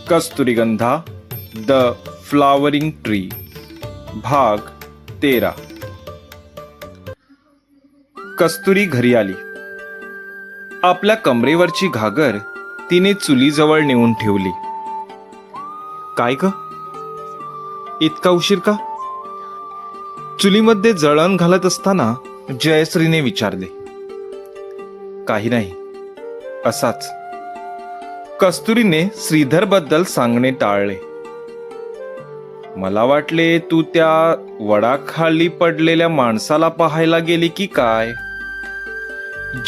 कस्तुरीगंधा the flowering tree भाग 13. कस्तुरी घरी आली. आपल्या कमरेवरची घागर तिने चुलीजवळ नेऊन ठेवली. काय ग, इतका उशीर का? चुलीमध्ये जळण घालत असताना जयश्रीने विचारले. काही नाही, असाच. कस्तुरीने श्रीधर बद्दल सांगणे टाळले. मला वाटले तू त्या वडाखाली पडलेल्या माणसाला पाहायला गेली की काय?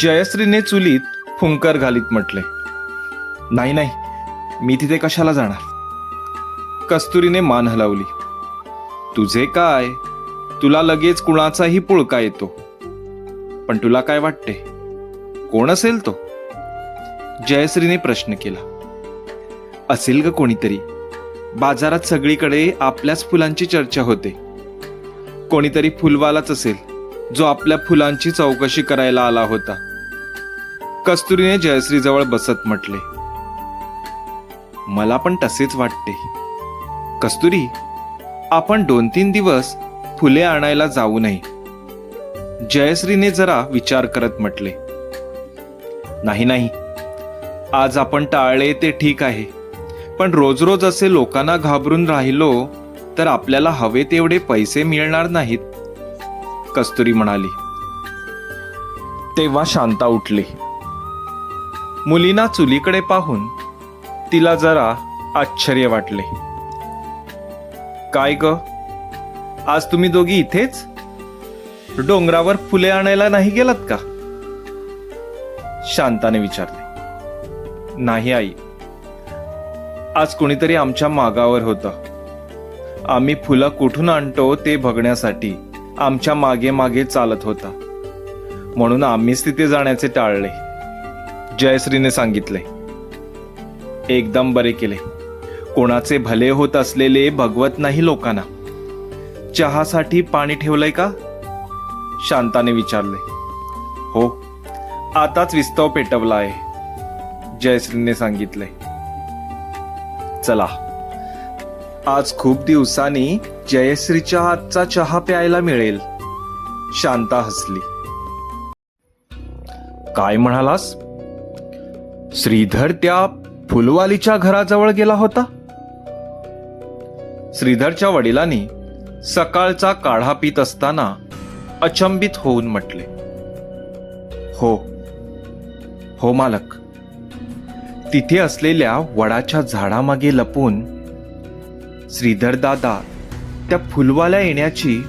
जयश्रीने चुलीत फुंकर घालीत म्हटले. नाही नाही, मी तिथे कशाला जाणार? कस्तुरीने मान हलवली. तुझे काय, तुला लगेच कुणाचाही पुळका येतो. पण तुला काय वाटते, कोण असेल तो? जयश्रीने प्रश्न केला. असेल ग कोणीतरी. बाजारात सगळीकडे आपल्याच फुलांची चर्चा होते. कोणीतरी फुलवालाच असेल जो आपल्या फुलांची चौकशी करायला आला होता. कस्तुरीने जयश्रीजवळ बसत म्हटले. मला पण तसेच वाटते. कस्तुरी, आपण 2-3 दिवस फुले आणायला जाऊ नये. जयश्रीने जरा विचार करत म्हटले. नाही नाही, आज आपण टाळले ते ठीक आहे, पण रोज रोज असे लोकांना घाबरून राहिलो तर आपल्याला हवे तेवढे पैसे मिळणार नाहीत, कस्तुरी म्हणाली. तेव्हा शांता उठली. मुलींना चुलीकडे पाहून तिला जरा आश्चर्य वाटले. काय ग, आज तुम्ही दोघी इथेच? डोंगरावर फुले आणायला नाही गेलात का? शांताने विचारले. नाही आई, आज कोणीतरी आमच्या मागावर होतं. आम्ही फुलं कुठून आणतो ते बघण्यासाठी आमच्या मागे मागे चालत होता, म्हणून आम्हीच तिथे जाण्याचे टाळले, जयश्रीने सांगितले. एकदम बरे केले. कोणाचे भले होत असलेले भगवत नाही लोकांना. चहासाठी पाणी ठेवलंय का? शांताने विचारले. हो, आताच विस्तव पेटवला आहे, जयश्रीने सांगितले. चला, आज खूप दिवसांनी जयश्रीच्या हातचा चहा प्यायला मिळेल, शांता हसली. काय म्हणालास? श्रीधर त्या फुलवालीच्या घराजवळ गेला होता? श्रीधरच्या वडिलांनी सकाळचा काढा पित असताना अचंबित होऊन म्हटले. हो हो मालक. तिथे असलेल्या वडाच्या झाडामागे लपून श्रीधर दादा त्या फुलवाल्या येण्याची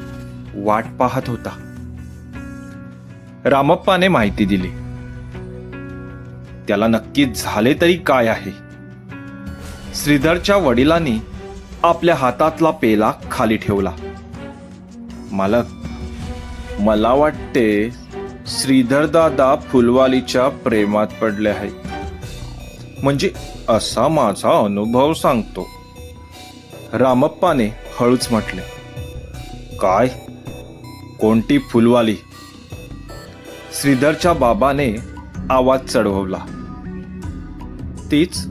वाट पाहत होता. रामप्पाने माहिती दिली. त्याला नक्की झाले तरी काय आहे? श्रीधरच्या वडिलांनी आपल्या हातातला पेला खाली ठेवला. मालक, मला वाटते श्रीधर दादा फुलवालीच्या प्रेमात पडले आहेत. म्हणजे असा माझा अनुभव सांगतो, रामप्पाने हळूच म्हटले. काय? कोणती फुलवाली? श्रीधरच्या बाबाने आवाज चढवला. तीच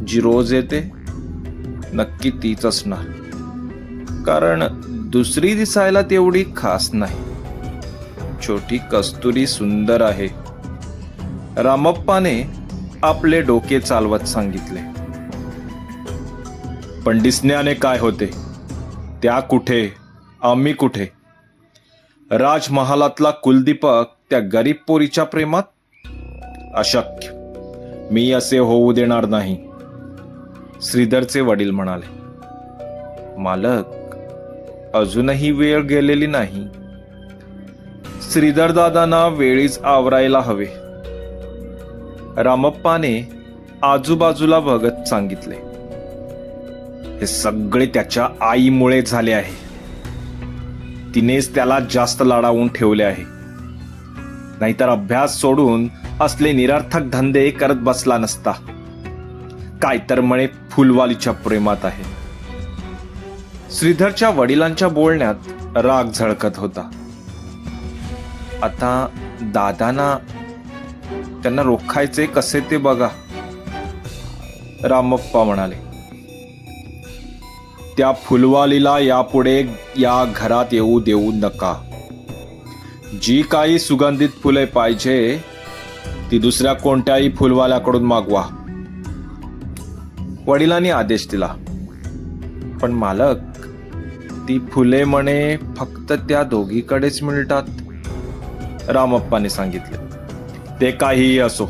जी रोज येते. नक्की तीच असणार, कारण दुसरी दिसायला तेवढी खास नाही. छोटी कस्तुरी सुंदर आहे, रामप्पाने आपले डोके चालवत सांगितले. पण दिसण्याने काय होते? त्या कुठे, आम्ही कुठे? राजमहालातला कुलदीपक त्या गरीब पोरीच्या प्रेमात? अशक्य. मी असे होऊ देणार नाही, श्रीधरचे वडील म्हणाले. मालक, अजूनही वेळ गेलेली नाही. श्रीधर दादांना वेळीच आवरायला हवे, रामप्पाने आजूबाजूला बघत सांगितले. हे सगळे त्याच्या आईमुळे झाले आहे. तिनेच त्याला जास्त लाडावून ठेवले आहे. नाहीतर अभ्यास सोडून असले निरर्थक धंदे करत बसला नसता. काय तर म्हणे फुलवालीच्या प्रेमात आहे. श्रीधरच्या वडिलांच्या बोलण्यात राग झळकत होता. आता दादांना त्यांना रोखायचे कसे ते बघा, रामप्पा म्हणाले. त्या फुलवालीला यापुढे या घरात येऊ देऊ नका. जी काही सुगंधित फुले पाहिजे ती दुसऱ्या कोणत्याही फुलवाल्याकडून मागवा. वडिलांनी आदेश दिला. पण मालक, ती फुले म्हणे फक्त त्या दोघीकडेच मिळतात, रामप्पाने सांगितले. ते काहीही असो,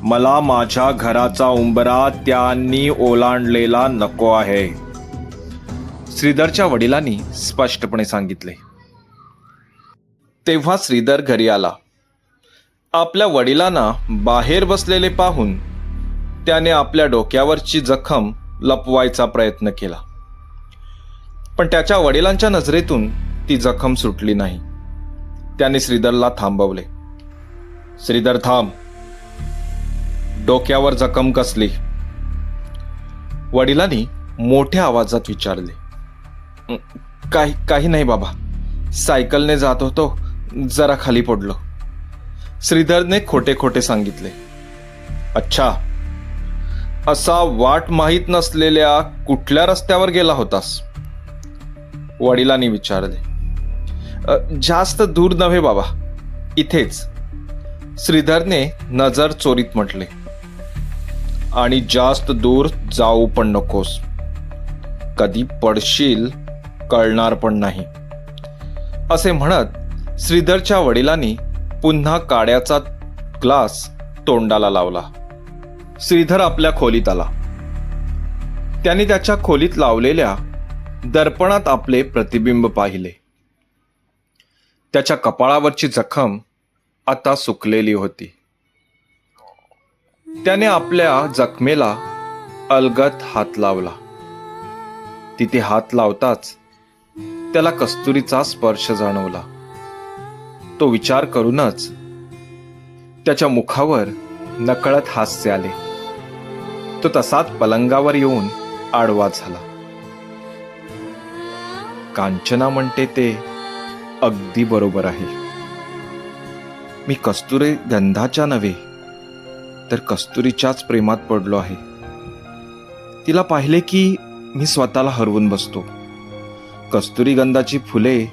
मला माझ्या घराचा उंबरा त्यांनी ओलांडलेला नको आहे, श्रीधरच्या वडिलांनी स्पष्टपणे सांगितले. तेव्हा श्रीधर घरी आला. आपल्या वडिलांना बाहेर बसलेले पाहून त्याने आपल्या डोक्यावरची जखम लपवायचा प्रयत्न केला. पण त्याच्या वडिलांच्या नजरेतून ती जखम सुटली नाही. त्याने श्रीधरला थांबवले. श्रीधर, थांब. डोक्यावर जखम कसली? वडिलांनी मोठ्या आवाजात विचारले. काही नाही बाबा, सायकलने जात होतो, जरा खाली पडलो, श्रीधरने खोटे खोटे सांगितले. अच्छा, असा वाट माहीत नसलेल्या कुठल्या रस्त्यावर गेला होतास? वडिलांनी विचारले. जास्त दूर नव्हे बाबा, इथेच, श्रीधरने नजर चोरीत म्हटले. आणि जास्त दूर जाऊ पण नकोस, कधी पडशील कळणार पण नाही, असे म्हणत श्रीधरच्या वडिलांनी पुन्हा काड्याचा ग्लास तोंडाला लावला. श्रीधर आपल्या खोलीत आला. त्याने त्याच्या खोलीत लावलेल्या दर्पणात आपले प्रतिबिंब पाहिले. त्याच्या कपाळावरची जखम आता सुकलेली होती. त्याने आपल्या जखमेला अलगद हात लावला. तिथे हात लावताच त्याला कस्तुरीचा स्पर्श जाणवला. तो विचार करूनच त्याच्या मुखावर नकळत हास्य आले. तो तसाच पलंगावर येऊन आडवा झाला. कांचना म्हणते ते अगदी बरोबर आहे. मी कस्तुरी गंधाच्या नव्हे तर कस्तुरीच्याच प्रेमात पडलो आहे. तिला पाहिले की मी स्वतःला हरवून बसतो. कस्तुरी गंधाची फुले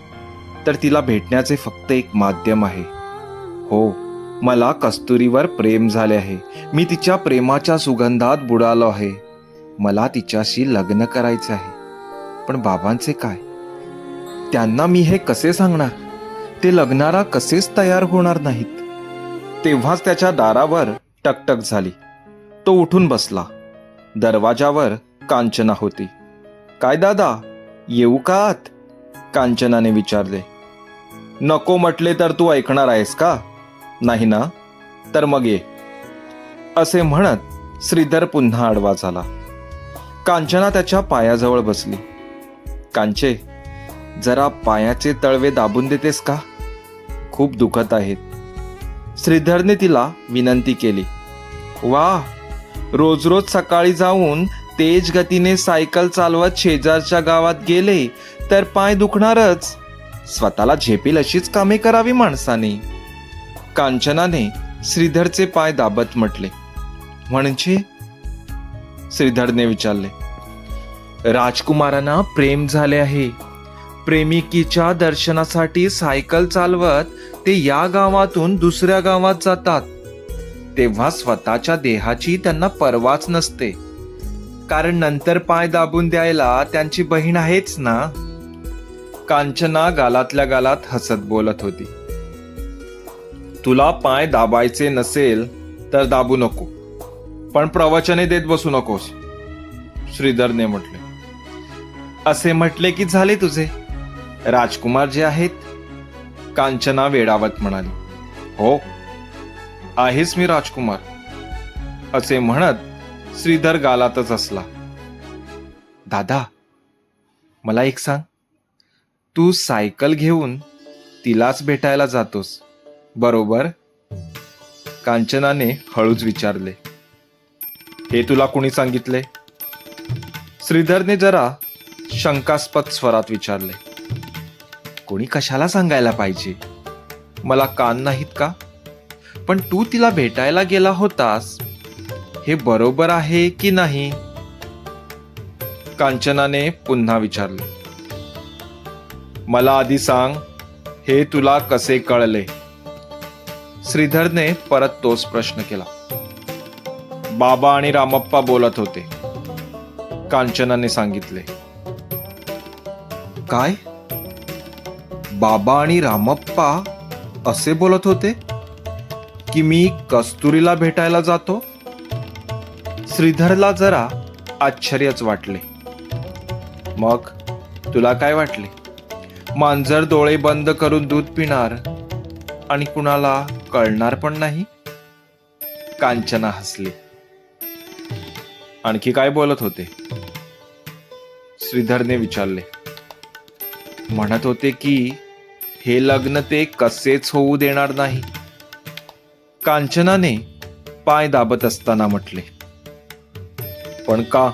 तर तिला भेटण्याचे फक्त एक माध्यम आहे. हो, मला कस्तुरीवर प्रेम झाले आहे. मी तिच्या प्रेमाच्या सुगंधात बुडालो आहे. मला तिच्याशी लग्न करायचे आहे. पण बाबांचे काय? त्यांना मी हे कसे सांगणार? ते लग्नाला कसेच तयार होणार नाहीत. तेव्हाच त्याच्या दारावर टकटक झाली. तो उठून बसला. दरवाजावर कांचना होती. काय दादा, येऊ का आत? कांचनाने विचारले. नको म्हटले तर तू ऐकणार आहेस का? नाही ना? तर मग ये, असे म्हणत श्रीधर पुन्हा आडवा झाला. कांचना त्याच्या पायाजवळ बसली. कांचे, जरा पायाचे तळवे दाबून देतेस का? खूप दुखत आहेत, श्रीधरने तिला विनंती केली. वा, रोज रोज सकाळी जाऊन तेज गतीने सायकल चालवत शेजारच्या गावात गेले तर पाय दुखणारच. स्वतःला झेपेल अशीच कामे करावी माणसाने, कांचनाने श्रीधरचे पाय दाबत म्हटले. म्हणजे? श्रीधरने विचारले. राजकुमारांना प्रेम झाले आहे. प्रेमिकीच्या दर्शनासाठी सायकल चालवत ते या गावातून दुसऱ्या गावात जातात. तेव्हा स्वतःच्या देहाची त्यांना पर्वाच नसते, कारण नंतर पाय दाबून द्यायला त्यांची बहीण आहेच ना. कांचना गालातल्या गालात हसत बोलत होती. तुला पाय दाबायचे नसेल तर दाबू नको, पण प्रवचने देत बसू नकोस, श्रीधरने म्हटले. असे म्हटले की झाले तुझे. राजकुमार जे आहेत, कांचना वेडावत म्हणाली. हो, आहेस मी राजकुमार, असे म्हणत श्रीधर गालातच असला. दादा, मला एक सांग, तू सायकल घेऊन तिलाच भेटायला जातोस बरोबर? कांचनाने हळूच विचारले. हे तुला कोणी सांगितले? श्रीधरने जरा शंकास्पद स्वरात विचारले. कोणी कशाला सांगायला पाहिजे? मला कान नाहीत का? पण तू तिला भेटायला गेला होतास, हे बरोबर आहे की नाही? कांचनाने पुन्हा विचारले. मला आधी सांग, हे तुला कसे कळले? श्रीधरने परत तोच प्रश्न केला. बाबा आणि रामप्पा बोलत होते, कांचनाने सांगितले. काय? बाबा आणि रामप्पा असे बोलत होते की मी कस्तुरीला भेटायला जातो? श्रीधरला जरा आश्चर्यच वाटले. मग तुला काय वाटले? मांजर डोळे बंद करून दूध पिणार आणि कुणाला कळणार पण नाही? कांचना हसली. आणखी काय बोलत होते? श्रीधरने विचारले. म्हणत होते की हे लग्न ते कसेच होऊ देणार नाही. कांचनाने पाय दाबत असताना म्हटले. पण का?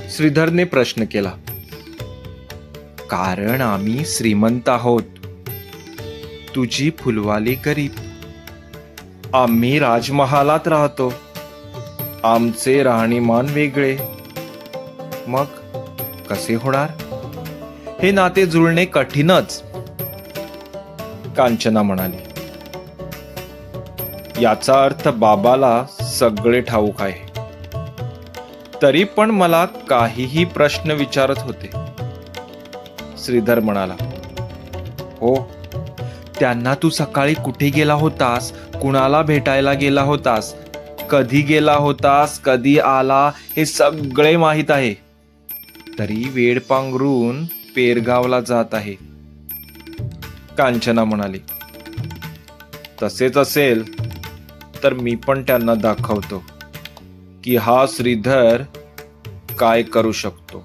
श्रीधरने प्रश्न केला. कारण आम्ही श्रीमंत आहोत, तुझी फुलवाली गरीब. आम्ही राजमहालात राहतो, आमचे राहणीमान वेगळे. मग कसे होणार? हे नाते जुळणे कठीणच, कांचना म्हणाली. याचा अर्थ बाबाला सगळे ठाऊक आहे. तरी पण मला काहीही प्रश्न विचारत होते. श्रीधर म्हणाला. हो, त्यांना तू सकाळी कुठे गेला होतास, कुणाला भेटायला गेला होतास, कधी गेला होतास, कधी आला, हे सगळे माहीत आहे. तरी वेड पांघरून पेरगावला जात आहे, कांचना म्हणाली. तसेच असेल तर मी पण त्यांना दाखवतो की हा श्रीधर काय करू शकतो.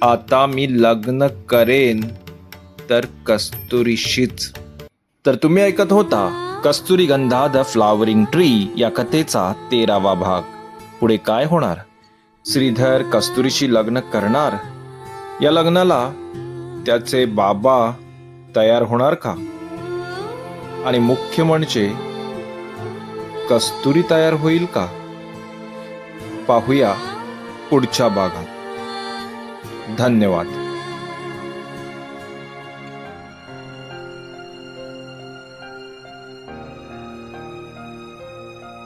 आता मी लग्न करेन तर कस्तुरीशीच. तर तुम्ही ऐकत होता कस्तुरीगंधा द फ्लावरिंग ट्री या कथेचा 13वा भाग. पुढे काय होणार? श्रीधर कस्तुरीशी लग्न करणार? या लग्नाला त्याचे बाबा तयार होणार का? आणि मुख्य म्हणजे कस्तुरी तयार होईल का? पाहूया पुढच्या भागात. धन्यवाद.